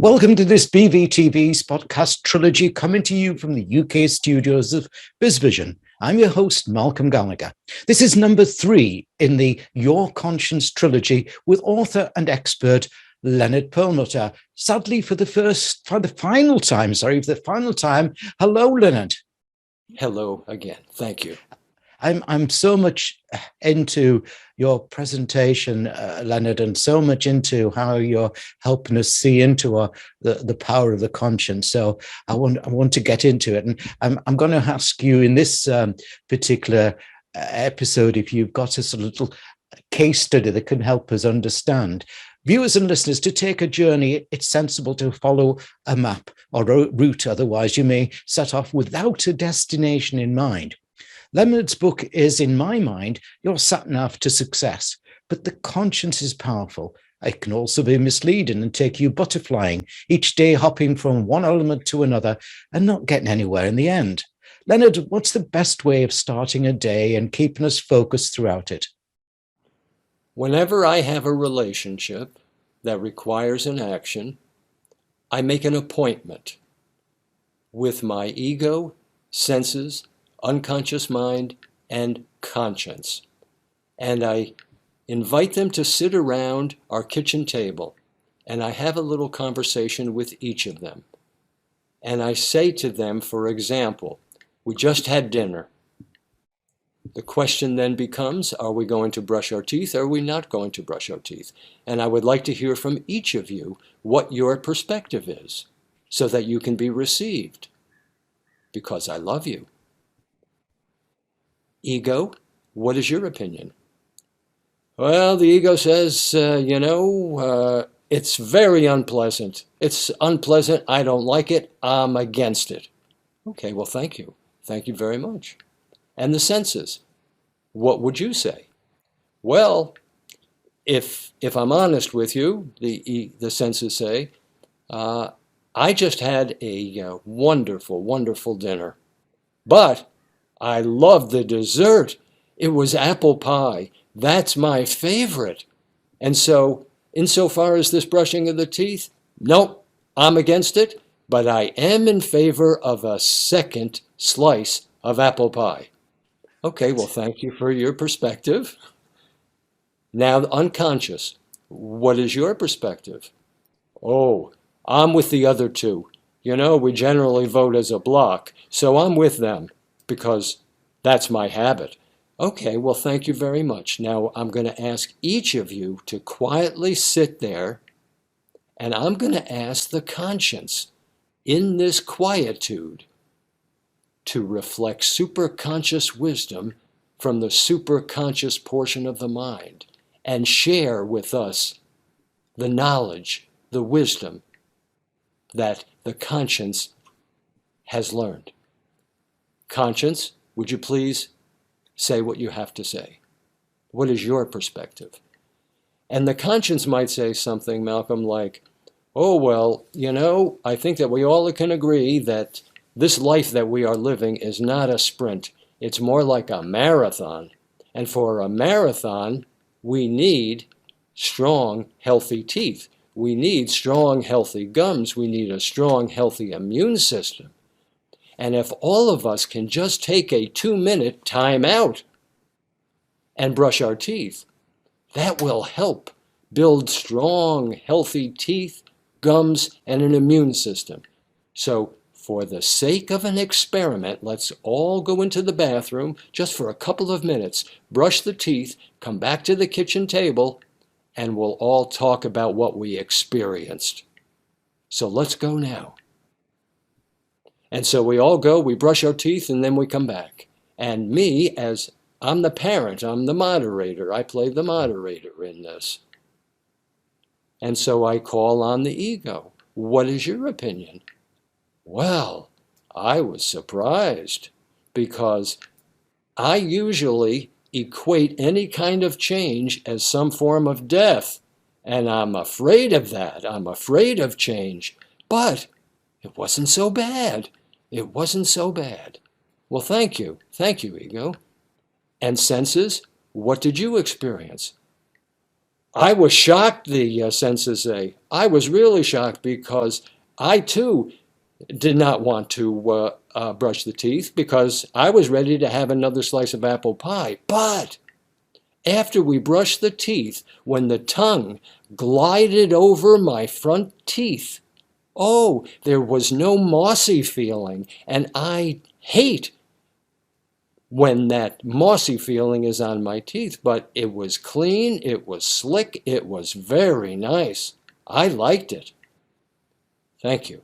Welcome to this BVTV podcast trilogy coming to you from the UK studios of BizVision. I'm your host, Malcolm Gallagher. This is number 3 in the Your Conscience trilogy with author and expert Leonard Perlmutter. Sadly, for the final time. Hello, Leonard. Hello again. Thank you. I'm so much into your presentation, Leonard, and so much into how you're helping us see into the power of the conscience. So I want to get into it, and I'm going to ask you in this particular episode if you've got us a little case study that can help us understand. Viewers and listeners, to take a journey, it's sensible to follow a map or a route. Otherwise, you may set off without a destination in mind. Leonard's book is, in my mind, your Sat Nav to success, but the conscience is powerful. It can also be misleading and take you butterflying, each day hopping from one element to another and not getting anywhere in the end. Leonard, what's the best way of starting a day and keeping us focused throughout it? Whenever I have a relationship that requires an action, I make an appointment with my ego, senses, unconscious mind, and conscience. And I invite them to sit around our kitchen table, and I have a little conversation with each of them. And I say to them, for example, we just had dinner. The question then becomes, are we going to brush our teeth? Or are we not going to brush our teeth? And I would like to hear from each of you what your perspective is, so that you can be received, because I love you. Ego, what is your opinion? Well, the ego says, it's very unpleasant. It's unpleasant. I don't like it. I'm against it. Okay, well, thank you. Thank you very much. And the senses, what would you say? Well, if I'm honest with you, the senses say, I just had a wonderful, wonderful dinner. But I love the dessert. It was apple pie. That's my favorite. And so, insofar as this brushing of the teeth, nope, I'm against it, but I am in favor of a second slice of apple pie. Okay, well, thank you for your perspective. Now, unconscious, what is your perspective? Oh, I'm with the other two. We generally vote as a block, so I'm with them, because that's my habit. Okay, well, thank you very much. Now I'm going to ask each of you to quietly sit there, and I'm going to ask the conscience in this quietude to reflect superconscious wisdom from the superconscious portion of the mind and share with us the knowledge, the wisdom that the conscience has learned. Conscience, would you please say what you have to say? What is your perspective? And the conscience might say something, Malcolm, like, oh, well, I think that we all can agree that this life that we are living is not a sprint. It's more like a marathon. And for a marathon, we need strong, healthy teeth. We need strong, healthy gums. We need a strong, healthy immune system. And if all of us can just take a 2-minute time out and brush our teeth, that will help build strong, healthy teeth, gums, and an immune system. So for the sake of an experiment, let's all go into the bathroom just for a couple of minutes, brush the teeth, come back to the kitchen table, and we'll all talk about what we experienced. So let's go now. And so we all go, we brush our teeth, and then we come back. And me, as I'm the parent, I'm the moderator, I play the moderator in this. And so I call on the ego. What is your opinion? Well, I was surprised, because I usually equate any kind of change as some form of death. And I'm afraid of that. I'm afraid of change. But it wasn't so bad. It wasn't so bad. Well, thank you. Thank you, ego. And senses, what did you experience? I was shocked, the census say. I was really shocked because I too did not want to brush the teeth because I was ready to have another slice of apple pie. But after we brushed the teeth, when the tongue glided over my front teeth, oh, there was no mossy feeling. And I hate when that mossy feeling is on my teeth, but it was clean, it was slick, it was very nice. I liked it. Thank you.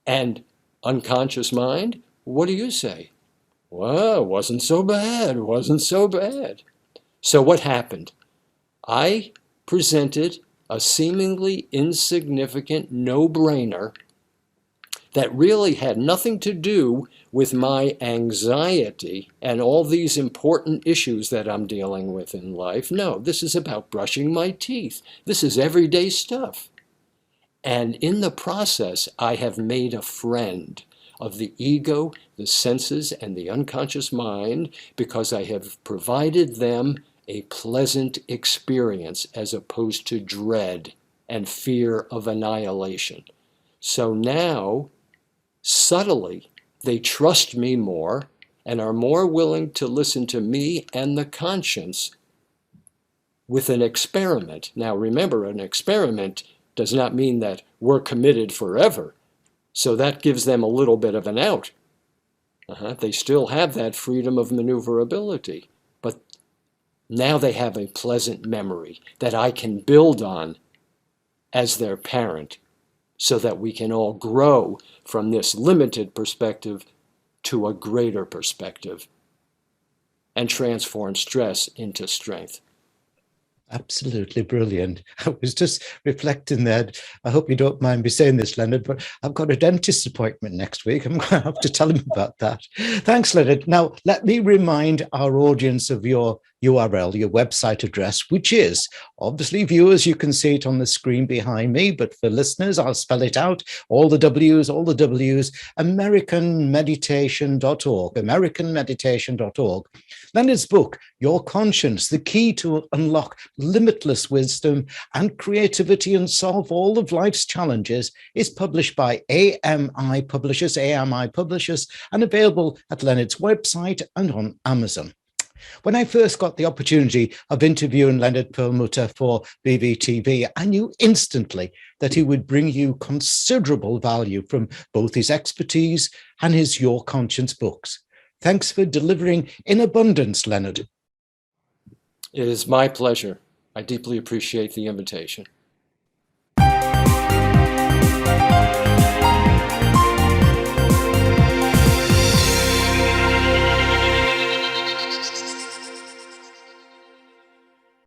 And unconscious mind, what do you say? Well, it wasn't so bad, it wasn't so bad. So what happened? I presented a seemingly insignificant no-brainer that really had nothing to do with my anxiety and all these important issues that I'm dealing with in life. No, this is about brushing my teeth. This is everyday stuff. And in the process, I have made a friend of the ego, the senses, and the unconscious mind because I have provided them a pleasant experience as opposed to dread and fear of annihilation. So now, subtly, they trust me more and are more willing to listen to me and the conscience with an experiment. Now remember, an experiment does not mean that we're committed forever. So that gives them a little bit of an out. They still have that freedom of maneuverability, but now they have a pleasant memory that I can build on as their parent so that we can all grow from this limited perspective to a greater perspective and transform stress into strength. Absolutely brilliant. I was just reflecting there. I hope you don't mind me saying this, Leonard, but I've got a dentist appointment next week. I'm going to have to tell him about that. Thanks, Leonard. Now, let me remind our audience of your URL, your website address, which is, obviously, viewers, you can see it on the screen behind me, but for listeners, I'll spell it out. All the W's, AmericanMeditation.org, AmericanMeditation.org. Leonard's book, Your Conscience, the Key to Unlock Limitless Wisdom and Creativity and Solve All of Life's Challenges, is published by AMI Publishers, and available at Leonard's website and on Amazon. When I first got the opportunity of interviewing Leonard Perlmutter for BVTV, I knew instantly that he would bring you considerable value from both his expertise and his Your Conscience books. Thanks for delivering in abundance, Leonard. It is my pleasure. I deeply appreciate the invitation.